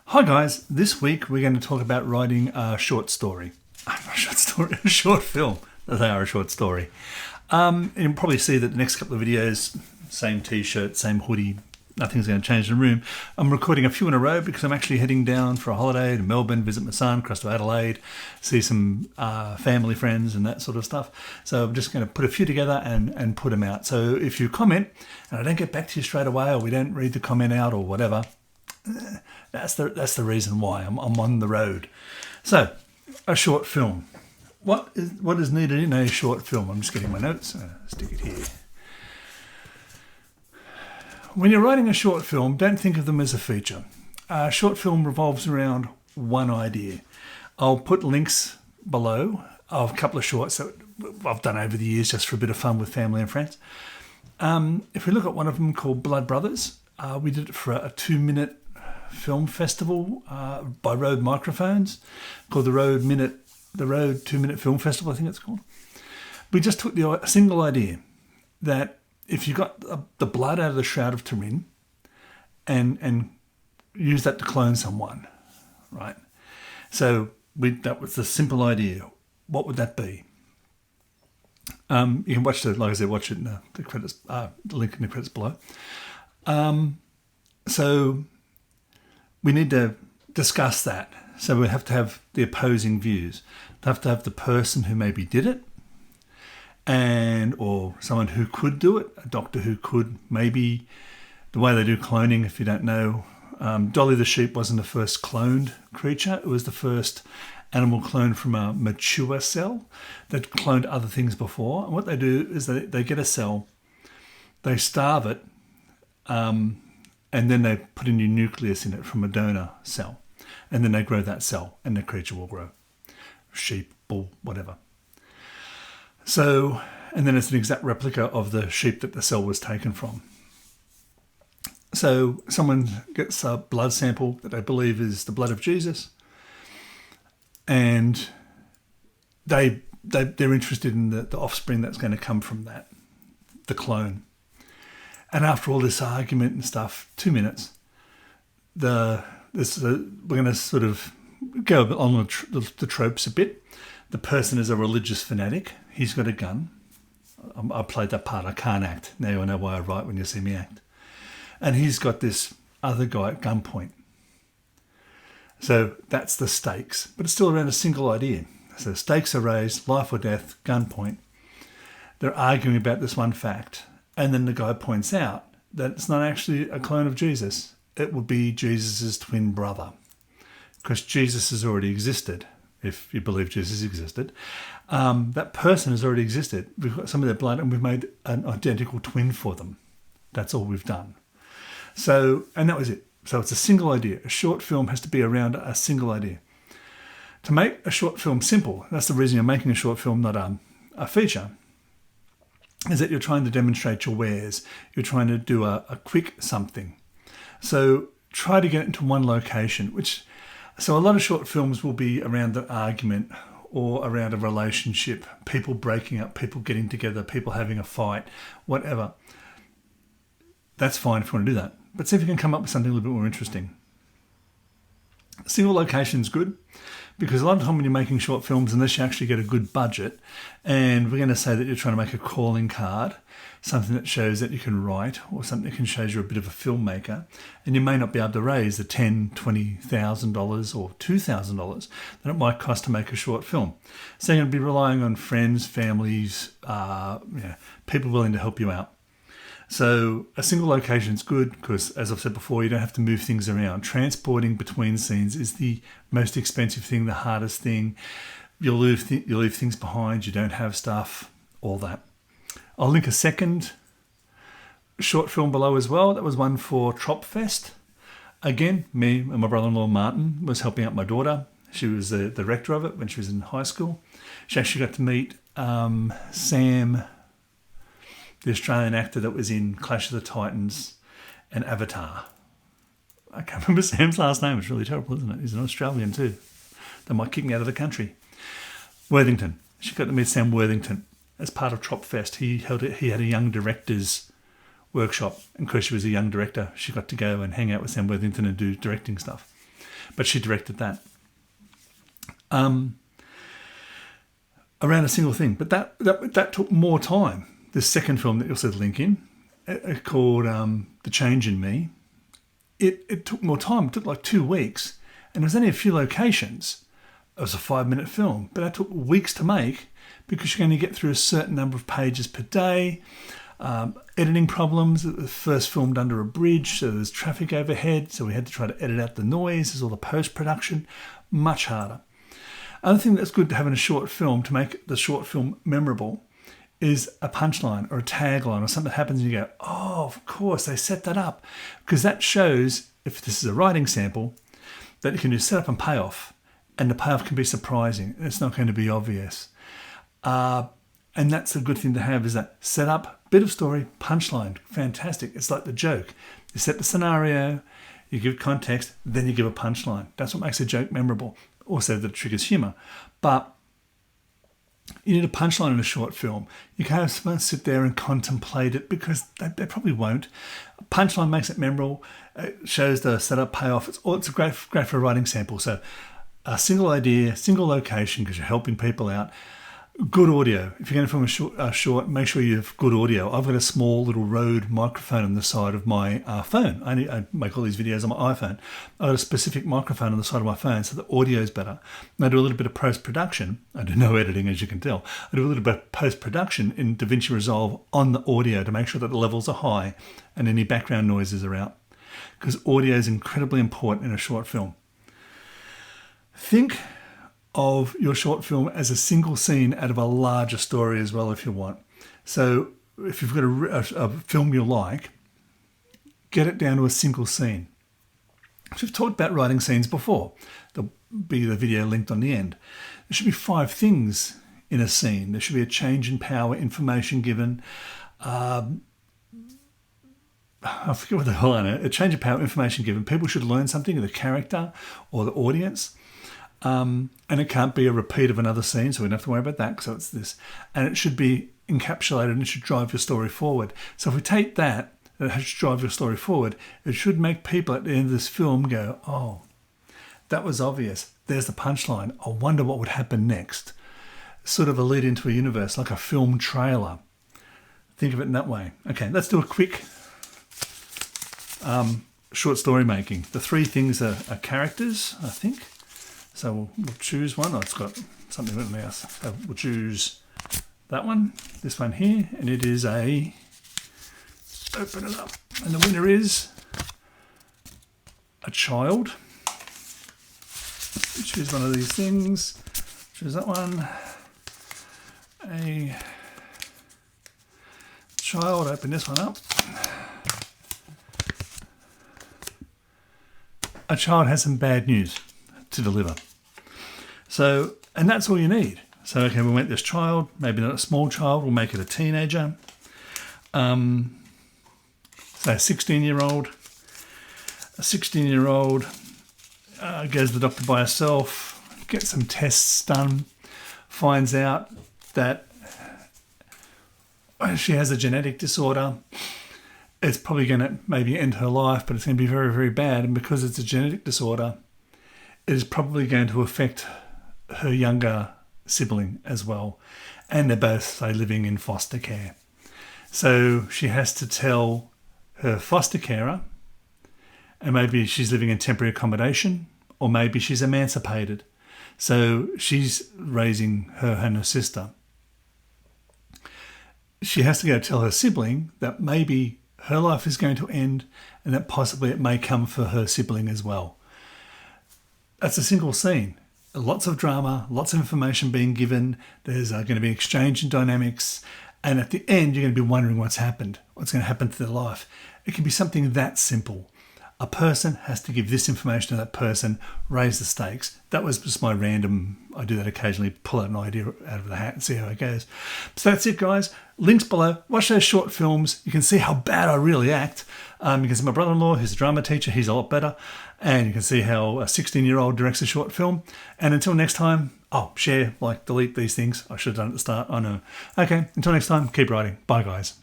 Hi guys, this week we're going to talk about writing a short story. A short film. They are a short story. And you'll probably see that the next couple of videos, same t-shirt, same hoodie, nothing's going to change in the room. I'm recording a few in a row because I'm actually heading down for a holiday to Melbourne, visit my son, across to Adelaide, see some family friends and that sort of stuff. So I'm just going to put a few together and put them out. So if you comment and I don't get back to you straight away, or we don't read the comment out or whatever, that's the reason why I'm on the road. So, a short film. What is needed in a short film? I'm just getting my notes. Stick it here. When you're writing a short film, don't think of them as a feature. A short film revolves around one idea. I'll put links below of a couple of shorts that I've done over the years just for a bit of fun with family and friends. If we look at one of them called Blood Brothers, we did it for a 2-minute film festival by Rode Microphones, called the Rode 2-minute Film Festival, I think it's called. We just took a single idea that if you got the blood out of the Shroud of Turin and use that to clone someone, right? So that was the simple idea. What would that be? You can watch it in the credits, the link in the credits below. So we need to discuss that. So we have to have the opposing views. We have to have the person who maybe did it, or someone who could do it, a doctor who could, maybe the way they do cloning, if you don't know. Dolly the sheep wasn't the first cloned creature. It was the first animal cloned from a mature cell that cloned other things before. And what they do is they get a cell, they starve it, and then they put a new nucleus in it from a donor cell. And then they grow that cell and the creature will grow. Sheep, bull, whatever. So, and then it's an exact replica of the sheep that the cell was taken from. So someone gets a blood sample that they believe is the blood of Jesus. And they're interested in the offspring that's going to come from that, the clone. And after all this argument and stuff, 2 minutes, we're going to sort of go on the tropes a bit. The person is a religious fanatic. He's got a gun. I played that part. I can't act. Now you know why I write when you see me act. And he's got this other guy at gunpoint. So that's the stakes. But it's still around a single idea. So stakes are raised, life or death, gunpoint. They're arguing about this one fact. And then the guy points out that it's not actually a clone of Jesus. It would be Jesus' twin brother. Because Jesus has already existed, if you believe Jesus existed. That person has already existed. We've got some of their blood and we've made an identical twin for them. That's all we've done. So, and that was it. So it's a single idea. A short film has to be around a single idea. To make a short film simple, that's the reason you're making a short film, not a feature, is that you're trying to demonstrate your wares. You're trying to do a quick something. So try to get into one location, so a lot of short films will be around an argument or around a relationship, people breaking up, people getting together, people having a fight, whatever. That's fine if you want to do that. But see if you can come up with something a little bit more interesting. Single location is good because a lot of the time when you're making short films, unless you actually get a good budget, and we're going to say that you're trying to make a calling card, something that shows that you can write or something that can show you're a bit of a filmmaker, and you may not be able to raise the $10,000, $20,000 or $2,000 that it might cost to make a short film. So you're going to be relying on friends, families, people willing to help you out. So a single location is good because, as I've said before, you don't have to move things around. Transporting between scenes is the most expensive thing, the hardest thing. You'll leave things behind. You don't have stuff, all that. I'll link a second short film below as well. That was one for Tropfest. Again, me and my brother-in-law Martin was helping out my daughter. She was the director of it when she was in high school. She actually got to meet Sam, the Australian actor that was in Clash of the Titans and Avatar. I can't remember Sam's last name. It's really terrible, isn't it? He's an Australian too. They might kick me out of the country. Worthington. She got to meet Sam Worthington as part of Tropfest. He had a young director's workshop, and because she was a young director, she got to go and hang out with Sam Worthington and do directing stuff. but she directed that. Around a single thing, but that took more time. This second film that you'll see the link in, called The Change in Me, it took more time. It took like 2 weeks, and there was only a few locations. It was a 5-minute film, but that took weeks to make because you can only get through a certain number of pages per day. Editing problems. It was first filmed under a bridge, so there's traffic overhead, so we had to try to edit out the noise. There's all the post-production. Much harder. Another thing that's good to have in a short film to make the short film memorable is a punchline or a tagline or something that happens and you go, oh, of course, they set that up. Because that shows, if this is a writing sample, that you can do set up and payoff. And the payoff can be surprising. It's not going to be obvious. And that's a good thing to have, is that set up, bit of story, punchline. Fantastic. It's like the joke. You set the scenario, you give context, then you give a punchline. That's what makes a joke memorable. Also, that triggers humour. But you need a punchline in a short film. You can't sit there and contemplate it because they probably won't. A punchline makes it memorable. It shows the setup, payoff. It's great for a writing sample. So a single idea, single location, because you're helping people out. Good audio. If you're going to film a short, make sure you have good audio. I've got a small little Rode microphone on the side of my phone. I make all these videos on my iPhone. I've got a specific microphone on the side of my phone, so the audio is better. And I do a little bit of post-production. I do no editing, as you can tell. I do a little bit of post-production in DaVinci Resolve on the audio to make sure that the levels are high and any background noises are out. Because audio is incredibly important in a short film. Think of your short film as a single scene out of a larger story as well, if you want. So if you've got a film you like, get it down to a single scene. We've talked about writing scenes before. There'll be the video linked on the end. There should be 5 things in a scene. There should be a change in power, information given. I forget what the hell I know. A change of power, information given. People should learn something, the character or the audience. And it can't be a repeat of another scene, so we don't have to worry about that, so it's this. And it should be encapsulated and it should drive your story forward. So if we take that, it should drive your story forward, it should make people at the end of this film go, oh, that was obvious. There's the punchline. I wonder what would happen next. Sort of a lead into a universe, like a film trailer. Think of it in that way. Okay, let's do a quick short story making. The 3 things are characters, I think. So we'll choose one. Oh, it's got something written there. So we'll choose that one, this one here, and it is open it up. And the winner is a child. Choose one of these things. Choose that one. A child, open this one up. A child has some bad news to deliver. So, and that's all you need. So, okay, we'll make this child, maybe not a small child, we'll make it a teenager. So a 16-year-old. A 16-year-old goes to the doctor by herself, gets some tests done, finds out that she has a genetic disorder. It's probably going to maybe end her life, but it's going to be very, very bad. And because it's a genetic disorder, it is probably going to affect her younger sibling as well. And they're both, say, living in foster care. So she has to tell her foster carer, and maybe she's living in temporary accommodation, or maybe she's emancipated. So she's raising her and her sister. She has to go tell her sibling that maybe her life is going to end and that possibly it may come for her sibling as well. That's a single scene. Lots of drama, lots of information being given. There's going to be exchange in dynamics. And at the end, you're going to be wondering what's happened, what's going to happen to their life. It can be something that simple. A person has to give this information to that person, raise the stakes. That was just my random, I do that occasionally, pull out an idea out of the hat and see how it goes. So that's it, guys. Links below. Watch those short films. You can see how bad I really act. You can see my brother-in-law, who's a drama teacher. He's a lot better. And you can see how a 16-year-old directs a short film. And until next time, share, like, delete these things. I should have done it at the start. I know. Okay, until next time, keep writing. Bye, guys.